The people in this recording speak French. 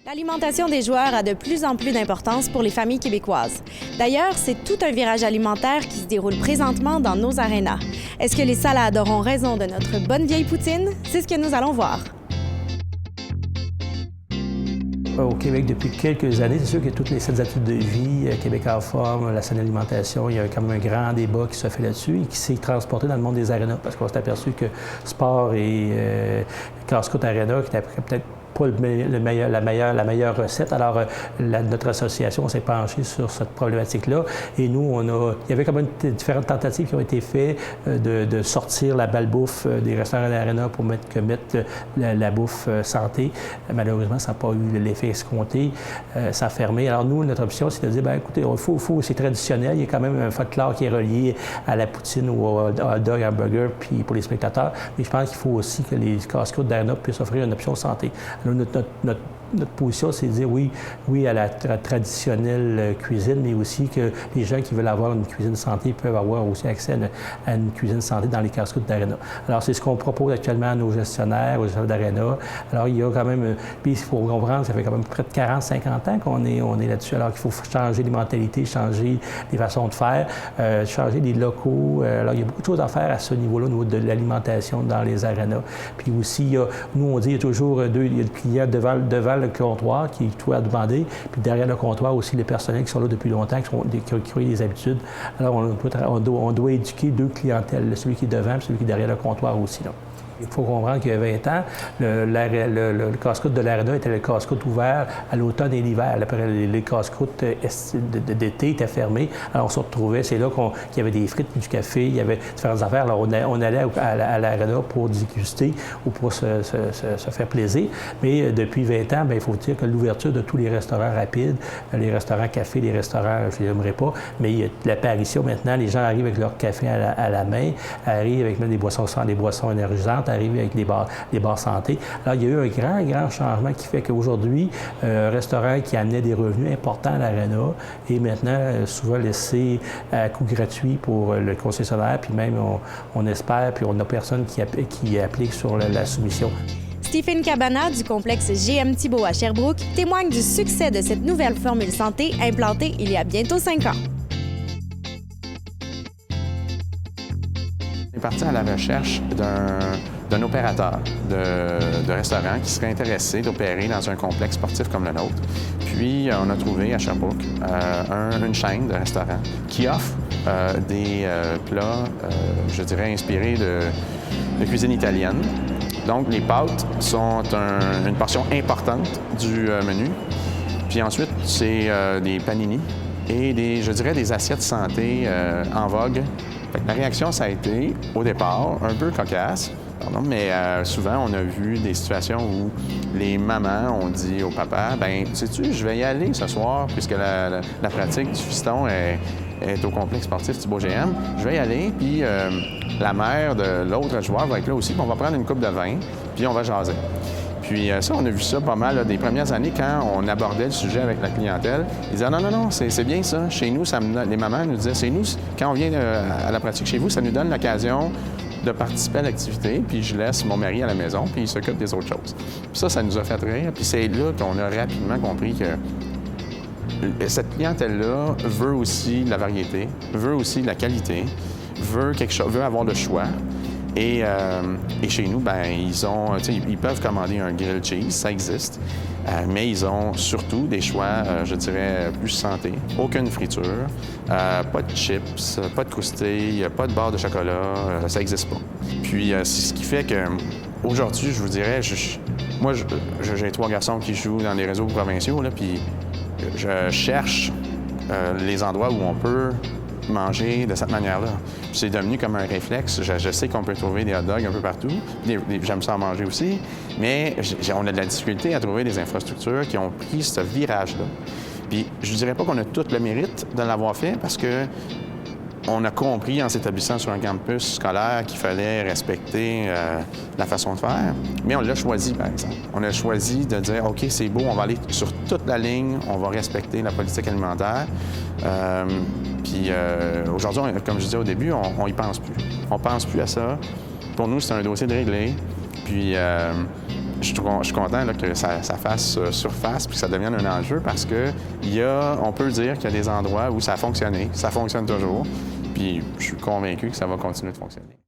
L'alimentation des joueurs a de plus en plus d'importance pour les familles québécoises. D'ailleurs, c'est tout un virage alimentaire qui se déroule présentement dans nos arénas. Est-ce que les salades auront raison de notre bonne vieille poutine? C'est ce que nous allons voir. Au Québec, depuis quelques années, c'est sûr que toutes les 7 études de vie, Québec en forme, la saine alimentation, il y a quand même un grand débat qui se fait là-dessus et qui s'est transporté dans le monde des arénas parce qu'on s'est aperçu que sport et casse-croûte aréna, qui était peut-être pas la meilleure recette. Alors, notre association s'est penchée sur cette problématique-là. Et nous, il y avait quand même différentes tentatives qui ont été faites de sortir la balbouffe des restaurants d'Arena pour mettre la bouffe santé. Malheureusement, ça n'a pas eu l'effet escompté. Ça a fermé. Alors, nous, notre option, c'est de dire, bien, écoutez, c'est traditionnel. Il y a quand même un folklore qui est relié à la poutine ou au hot dog, hamburger, puis pour les spectateurs. Mais je pense qu'il faut aussi que les casse-croûtes d'Arena puissent offrir une option santé. Alors, notre position, c'est de dire oui à la traditionnelle cuisine, mais aussi que les gens qui veulent avoir une cuisine santé peuvent avoir aussi accès à une cuisine santé dans les casse-croûtes d'Arena. Alors, c'est ce qu'on propose actuellement à nos gestionnaires, aux gestionnaires d'Arena. Alors, il y a quand même... Puis, il faut comprendre, ça fait quand même près de 40-50 ans qu'on est là-dessus. Alors qu'il faut changer les mentalités, changer les façons de faire, changer les locaux. Alors, il y a beaucoup de choses à faire à ce niveau-là, au niveau de l'alimentation dans les arénas. Puis aussi, nous, on dit, il y a toujours il y a le client devant le comptoir qui est tout à demander, puis derrière le comptoir aussi les personnels qui sont là depuis longtemps, qui ont créé des habitudes. Alors, on doit éduquer deux clientèles, celui qui est devant et celui qui est derrière le comptoir aussi, là. Il faut comprendre qu'il y a 20 ans, le casse-croûte de l'Arena était le casse-croûte ouvert à l'automne et l'hiver. Après, les casse-croûtes d'été étaient fermés. Alors, on se retrouvait, c'est là qu'il y avait des frites, du café, il y avait différentes affaires. Alors, on allait à l'Arena pour déguster ou pour se faire plaisir. Mais depuis 20 ans, bien, il faut dire que l'ouverture de tous les restaurants rapides, les restaurants cafés, les restaurants, je ne les aimerais pas, mais il y a l'apparition maintenant, les gens arrivent avec leur café à la main, arrivent avec même des boissons énergisantes, arriver avec les bars santé. Alors, il y a eu un grand changement qui fait qu'aujourd'hui, un restaurant qui amenait des revenus importants à l'Arena est maintenant souvent laissé à coût gratuit pour le concessionnaire, puis même on espère, puis on a personne qui applique sur la soumission. Stephen Cabana du complexe GM Thibault à Sherbrooke témoigne du succès de cette nouvelle formule santé implantée il y a bientôt 5 ans. On est parti à la recherche d'un opérateur de restaurant qui serait intéressé d'opérer dans un complexe sportif comme le nôtre. Puis, on a trouvé à Sherbrooke une chaîne de restaurants qui offre des plats, je dirais, inspirés de cuisine italienne. Donc, les pâtes sont une portion importante du menu. Puis ensuite, c'est des panini et je dirais, des assiettes santé en vogue. La réaction, ça a été, au départ, un peu cocasse, mais souvent, on a vu des situations où les mamans ont dit au papa, « Bien, sais-tu, je vais y aller ce soir, puisque la pratique du fiston est au complexe sportif Thibault GM. Je vais y aller, puis la mère de l'autre joueur va être là aussi, puis on va prendre une coupe de vin, puis on va jaser. » Puis ça, on a vu ça pas mal des premières années quand on abordait le sujet avec la clientèle. Ils disaient « Non, c'est bien ça. Chez nous, les mamans nous disaient « C'est nous, quand on vient à la pratique chez vous, ça nous donne l'occasion de participer à l'activité, puis je laisse mon mari à la maison, puis il s'occupe des autres choses. » Puis ça nous a fait rire. Puis c'est là qu'on a rapidement compris que cette clientèle-là veut aussi de la variété, veut aussi de la qualité, veut avoir le choix. Et chez nous, bien, ils peuvent commander un grilled cheese, ça existe, mais ils ont surtout des choix, je dirais, plus santé. Aucune friture, pas de chips, pas de croustilles, pas de barre de chocolat, ça n'existe pas. Puis c'est ce qui fait qu'aujourd'hui, je vous dirais, moi, j'ai 3 garçons qui jouent dans les réseaux provinciaux, là, puis je cherche les endroits où on peut manger de cette manière-là. C'est devenu comme un réflexe. Je sais qu'on peut trouver des hot dogs un peu partout. J'aime ça en manger aussi. Mais on a de la difficulté à trouver des infrastructures qui ont pris ce virage-là. Puis je ne dirais pas qu'on a tout le mérite de l'avoir fait parce que on a compris en s'établissant sur un campus scolaire qu'il fallait respecter la façon de faire, mais on l'a choisi, par exemple. On a choisi de dire, OK, c'est beau, on va aller sur toute la ligne, on va respecter la politique alimentaire. Puis aujourd'hui, comme je disais au début, on y pense plus. On pense plus à ça. Pour nous, c'est un dossier de régler. Puis Je suis content là, que ça fasse surface puis que ça devienne un enjeu parce on peut dire qu'il y a des endroits où ça a fonctionné, ça fonctionne toujours, puis je suis convaincu que ça va continuer de fonctionner.